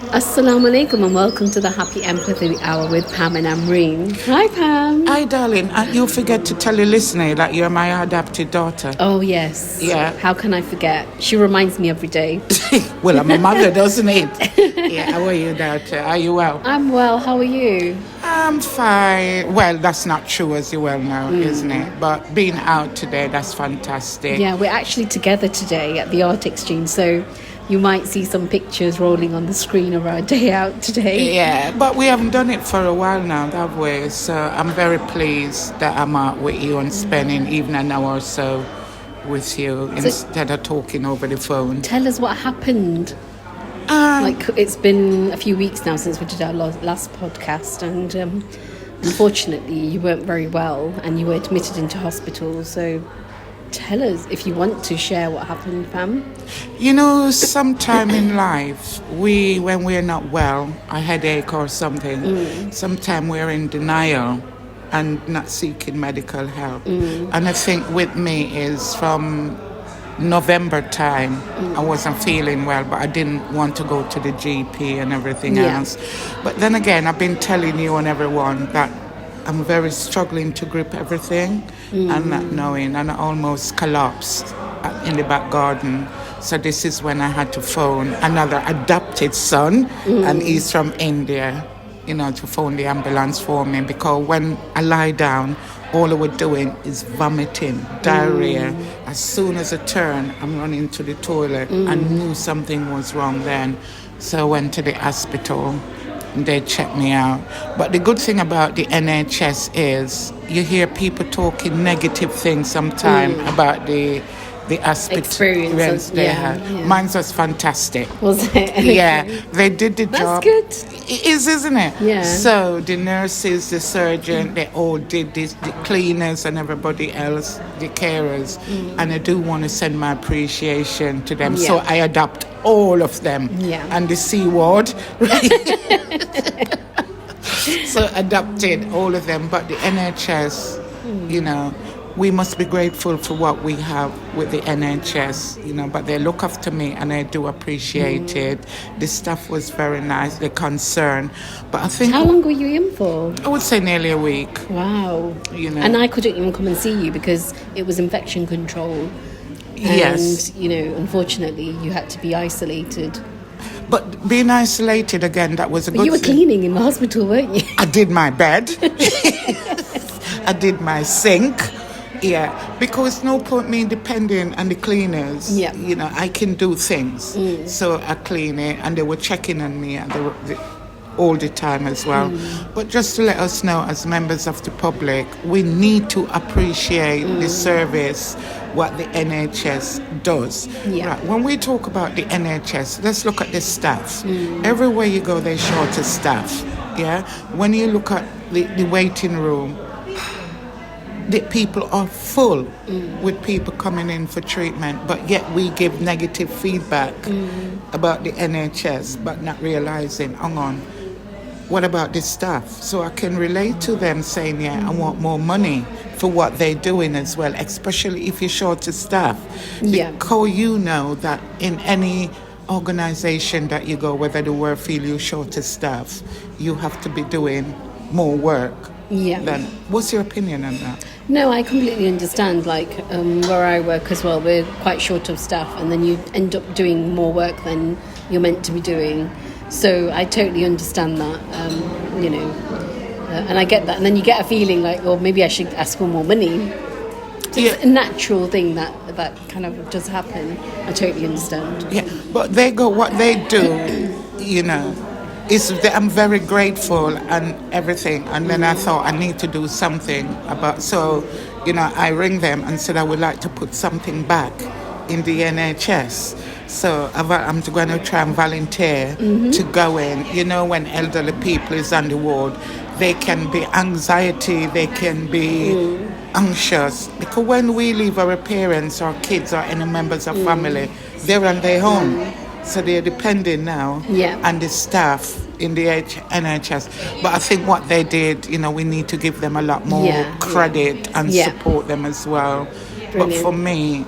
Assalamu alaikum and welcome to the Happy Empathy Hour with Pam and Amreen. Hi, Pam. Hi, darling. And you forget to tell your listener that you're my adopted daughter. Oh, yes. Yeah. How can I forget? She reminds me every day. Well, I'm a mother, doesn't it? Yeah, how are you, daughter? Are you well? I'm well. How are you? I'm fine. Well, that's not true, as you well know, isn't it? But being out today, that's fantastic. Yeah, we're actually together today at the Art Exchange, so you might see some pictures rolling on the screen of our day out today. Yeah, but we haven't done it for a while now, have we? So I'm very pleased that I'm out with you and spending even an hour or so with you instead of talking over the phone. Tell us what happened. It's been a few weeks now since we did our last podcast, and unfortunately you weren't very well and you were admitted into hospital, so tell us if you want to share what happened, Pam. You know, sometime in life, when we're not well, a headache or something, sometimes we're in denial and not seeking medical help. And I think with me is from November time, I wasn't feeling well, but I didn't want to go to the GP and everything else. But then again, I've been telling you and everyone that I'm very struggling to grip everything and not knowing, and I almost collapsed in the back garden. So this is when I had to phone another adopted son, and he's from India, to phone the ambulance for me, because when I lie down, all I was doing is vomiting, diarrhea. As soon as I turn, I'm running to the toilet. I knew something was wrong then. So I went to the hospital. They checked me out. But the good thing about the NHS is you hear people talking negative things sometimes about the hospital experience they had. Yeah. Mine was fantastic. Was it? Yeah, they did the job. That's good. It is, isn't it? Yeah. So the nurses, the surgeon, they all did this, the cleaners and everybody else, the carers. And I do want to send my appreciation to them. Yeah. So I adopt all of them. Yeah. And the C ward. So adopted all of them. But the NHS, we must be grateful for what we have with the NHS, but they look after me and I do appreciate it. The staff was very nice, the concern. But I think... How long were you in for? I would say nearly a week. Wow. And I couldn't even come and see you because it was infection control. Yes. And, unfortunately, you had to be isolated. But being isolated, again, that was a good But you were thing. cleaning in the hospital, weren't you? I did my bed. I did my sink. Yeah, because no point me depending on the cleaners. Yeah. I can do things. So I clean it, and they were checking on me all the time as well. But just to let us know, as members of the public, we need to appreciate the service, what the NHS does. Yeah. Right. When we talk about the NHS, let's look at the staff. Everywhere you go, they're short of staff. Yeah. When you look at the waiting room, the people are full with people coming in for treatment, but yet we give negative feedback about the NHS, but not realizing, hang on, what about the staff? So I can relate to them saying, I want more money for what they're doing as well, especially if you're short of staff. Yeah. Because you know that in any organization that you go, whether the work feel you're short of staff, you have to be doing more work. Yeah. Then what's your opinion on that? No, I completely understand. Where I work as well, we're quite short of staff, and then you end up doing more work than you're meant to be doing. So I totally understand that, and I get that. And then you get a feeling like, well, maybe I should ask for more money. It's a natural thing that kind of does happen. I totally understand. Yeah, but what they do, I'm very grateful and everything. And then I thought I need to do something about. So, I ring them and said I would like to put something back in the NHS. So I'm going to try and volunteer to go in. When elderly people is on the ward, they can be anxiety, they can be anxious. Because when we leave our parents or kids or any members of family, they're on their own. So they're depending now on the staff in the NHS. But I think what they did, we need to give them a lot more credit and support them as well. Brilliant. But for me,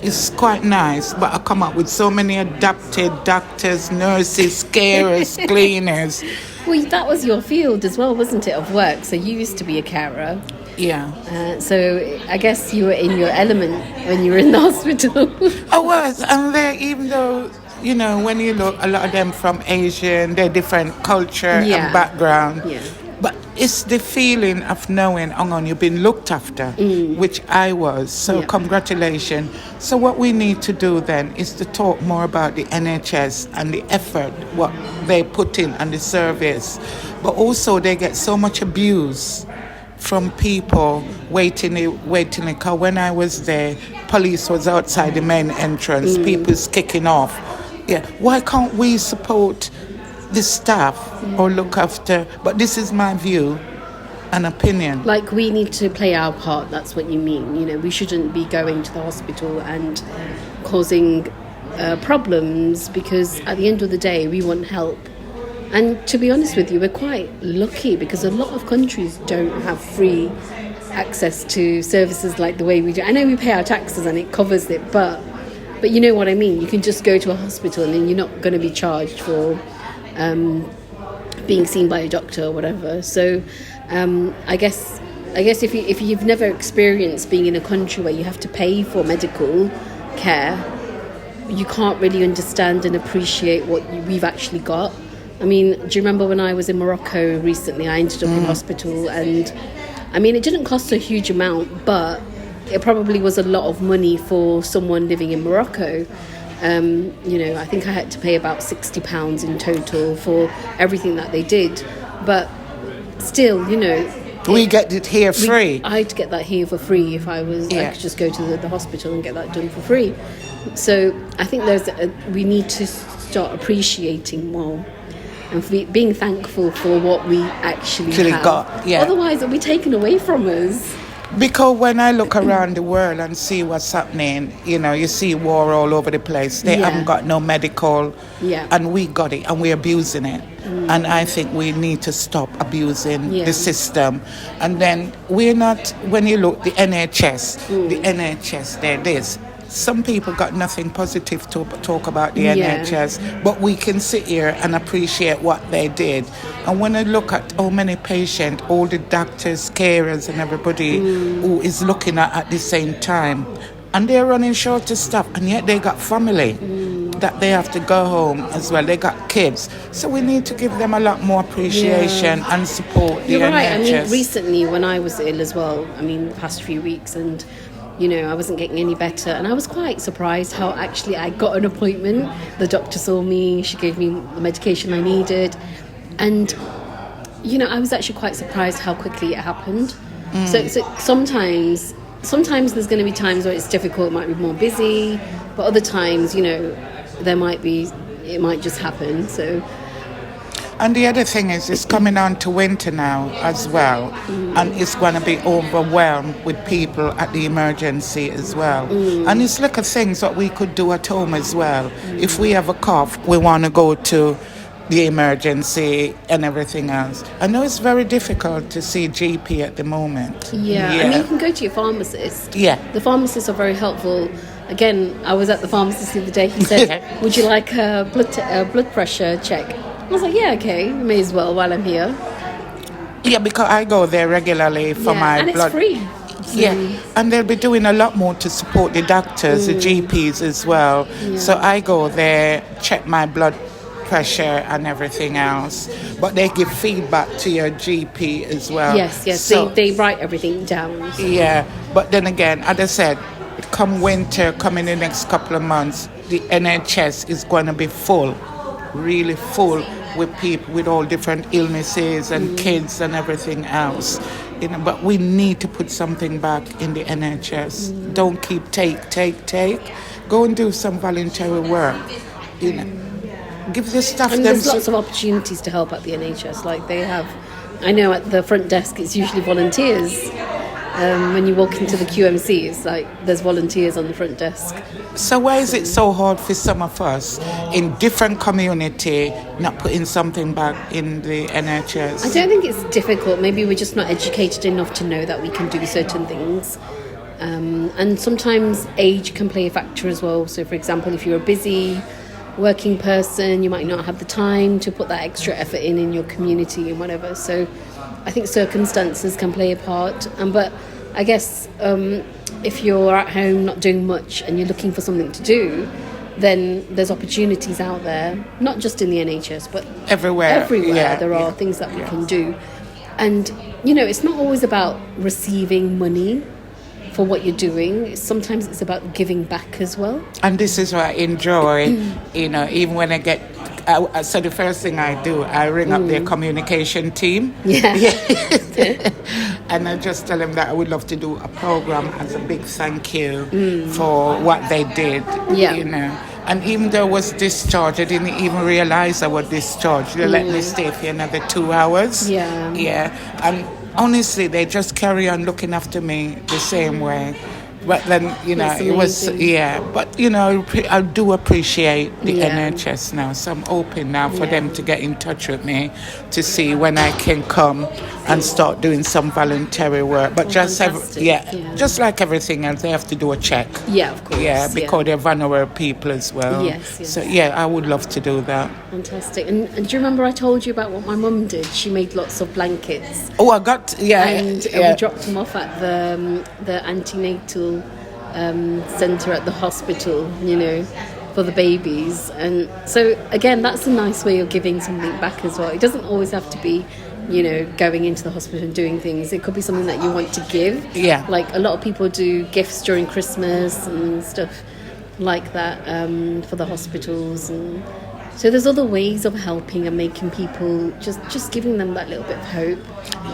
It's quite nice, but I come up with so many adapted doctors, nurses, carers, cleaners. Well, that was your field as well, wasn't it, of work? So you used to be a carer. Yeah. So I guess you were in your element when you were in the hospital. I was, and they, even though, you know, when you look, a lot of them from Asian, they're different culture and background. Yeah. But it's the feeling of knowing, hang on, you've been looked after, which I was. So congratulations. So what we need to do then is to talk more about the NHS and the effort, what they put in and the service. But also they get so much abuse from people waiting. Because when I was there, police was outside the main entrance, people's kicking off. Yeah, why can't we support the staff or look after? But this is my view and opinion. Like, we need to play our part, that's what you mean. You know, we shouldn't be going to the hospital and causing problems, because at the end of the day, we want help. And to be honest with you, we're quite lucky because a lot of countries don't have free access to services like the way we do. I know we pay our taxes and it covers it, but you know what I mean. You can just go to a hospital and then you're not going to be charged for being seen by a doctor or whatever. So I guess if you've never experienced being in a country where you have to pay for medical care, you can't really understand and appreciate what we've actually got. I mean, do you remember when I was in Morocco recently? I ended up in hospital, and I mean, it didn't cost a huge amount, but it probably was a lot of money for someone living in Morocco. You know, I think I had to pay about £60 in total for everything that they did. But still, you know, we get it here free. I'd get that here for free if I was. I could just go to the hospital and get that done for free. So I think we need to start appreciating more and being thankful for what we actually have. got. Yeah. Otherwise, it'll be taken away from us. Because when I look around the world and see what's happening, you know, you see war all over the place. They haven't got no medical, and we got it, and we're abusing it. And I think we need to stop abusing the system. And then we're not, when you look, the NHS, there it is. Some people got nothing positive to talk about the NHS, but we can sit here and appreciate what they did. And when I look at how many patients, all the doctors, carers and everybody who is looking at the same time, and they're running short of stuff, and yet they got family that they have to go home as well. They got kids. So we need to give them a lot more appreciation and support the NHS. You're right. I mean, recently when I was ill as well, I mean, the past few weeks, and you know, I wasn't getting any better, and I was quite surprised how actually I got an appointment. The doctor saw me, she gave me the medication I needed, and you know, I was actually quite surprised how quickly it happened. So sometimes there's going to be times where it's difficult, it might be more busy, but other times, you know, it might just happen. So. And the other thing is, it's coming on to winter now as well, and it's going to be overwhelmed with people at the emergency as well. And it's like a things that we could do at home as well. If we have a cough, we want to go to the emergency and everything else. I know it's very difficult to see GP at the moment. Yeah. I mean, you can go to your pharmacist. Yeah. The pharmacists are very helpful. Again, I was at the pharmacist the other day. He said, would you like a blood pressure check? I was like, yeah, okay, may as well while I'm here. Yeah, because I go there regularly for my and blood. And it's free. Yeah, and they'll be doing a lot more to support the doctors, the GPs as well. Yeah. So I go there, check my blood pressure and everything else. But they give feedback to your GP as well. Yes, so, they write everything down. So. Yeah, but then again, as I said, come winter, come in the next couple of months, the NHS is going to be full, really full, with people with all different illnesses and kids and everything else. You know, but we need to put something back in the NHS. Don't keep take. Go and do some voluntary work. You know, give this stuff. And there's lots of opportunities to help at the NHS. Like they have, I know at the front desk it's usually volunteers. When you walk into the QMC, it's like there's volunteers on the front desk. So why is it so hard for some of us in different community not putting something back in the NHS? I don't think it's difficult. Maybe we're just not educated enough to know that we can do certain things. And sometimes age can play a factor as well. So, for example, if you're a busy working person, you might not have the time to put that extra effort in your community and whatever. So I think circumstances can play a part. But I guess if you're at home not doing much and you're looking for something to do, then there's opportunities out there, not just in the NHS, but everywhere. There are things that we can do. And, it's not always about receiving money for what you're doing. Sometimes it's about giving back as well. And this is what I enjoy, even when I get... so the first thing I do, I ring up their communication team. And I just tell them that I would love to do a program as a big thank you for what they did, And even though I was discharged, I didn't even realize I was discharged. They let me stay for another 2 hours. And honestly, they just carry on looking after me the same way. But then, it was, but, I do appreciate the NHS now. So I'm open now for them to get in touch with me to see when I can come and start doing some voluntary work. But just like everything else, they have to do a check. Yeah, of course. Yeah, because they're vulnerable people as well. Yes. So, I would love to do that. Fantastic. And do you remember I told you about what my mum did? She made lots of blankets. Oh, I got, And we dropped them off at the antenatal centre at the hospital, for the babies. And so, again, that's a nice way of giving something back as well. It doesn't always have to be, going into the hospital and doing things. It could be something that you want to give. Yeah. Like a lot of people do gifts during Christmas and stuff like that for the hospitals. And so there's other ways of helping and making people, just giving them that little bit of hope.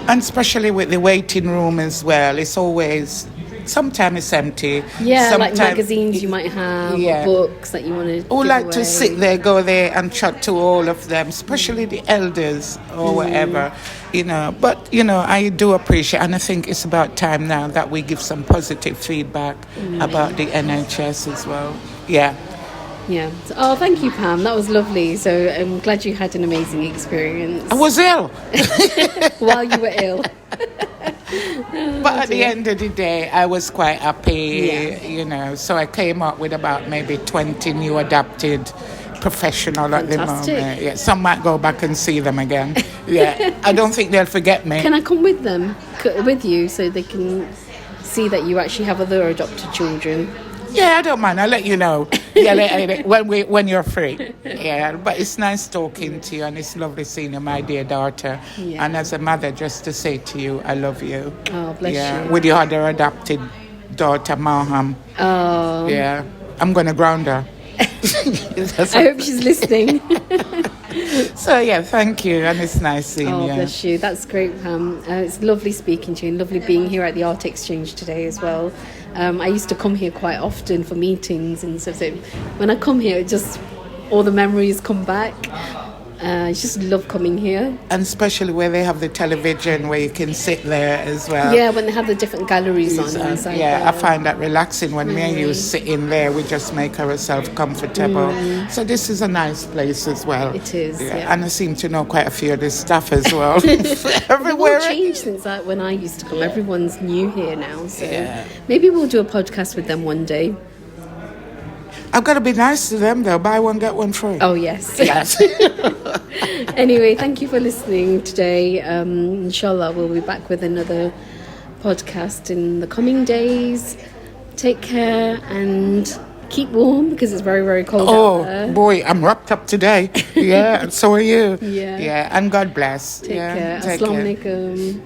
And especially with the waiting room as well, it's always... Sometimes it's empty. Yeah, like magazines you might have, or books that you want to Or give like away. to sit there, go there and chat to all of them, especially the elders or whatever, But, I do appreciate, and I think it's about time now that we give some positive feedback about the NHS as well. Yeah. Yeah. So, thank you, Pam. That was lovely. So I'm glad you had an amazing experience. I was ill. While you were ill. But at the end of the day, I was quite happy, So I came up with about maybe 20 new adapted professional at the moment. Yeah, some might go back and see them again. I don't think they'll forget me. Can I come with them, with you, so they can see that you actually have other adopted children? Yeah, I don't mind. I'll let you know. When you're free. Yeah, but it's nice talking to you, and it's lovely seeing you, my dear daughter. Yeah. And as a mother, just to say to you, I love you. Oh, bless you. With your other adopted daughter, Maham. Oh. Yeah, I'm going to ground her. I hope she's listening. So, thank you, and it's nice seeing you. Oh, bless you. That's great, Pam. It's lovely speaking to you, and lovely being here at the Art Exchange today as well. I used to come here quite often for meetings and stuff. So when I come here, all the memories come back. I just love coming here. And especially where they have the television where you can sit there as well. Yeah, when they have the different galleries on. I find that relaxing when me and you sit in there. We just make ourselves comfortable. So this is a nice place as well. It is, yeah. And I seem to know quite a few of the staff as well. Everywhere. It's all changed since when I used to come. Everyone's new here now. So maybe we'll do a podcast with them one day. I've got to be nice to them, though. Buy one, get one free. Oh, yes. Anyway, thank you for listening today. Inshallah, we'll be back with another podcast in the coming days. Take care and keep warm because it's very, very cold out there. Oh, boy, I'm wrapped up today. Yeah, and so are you. Yeah. And God bless. Take care. Assalamu alaikum.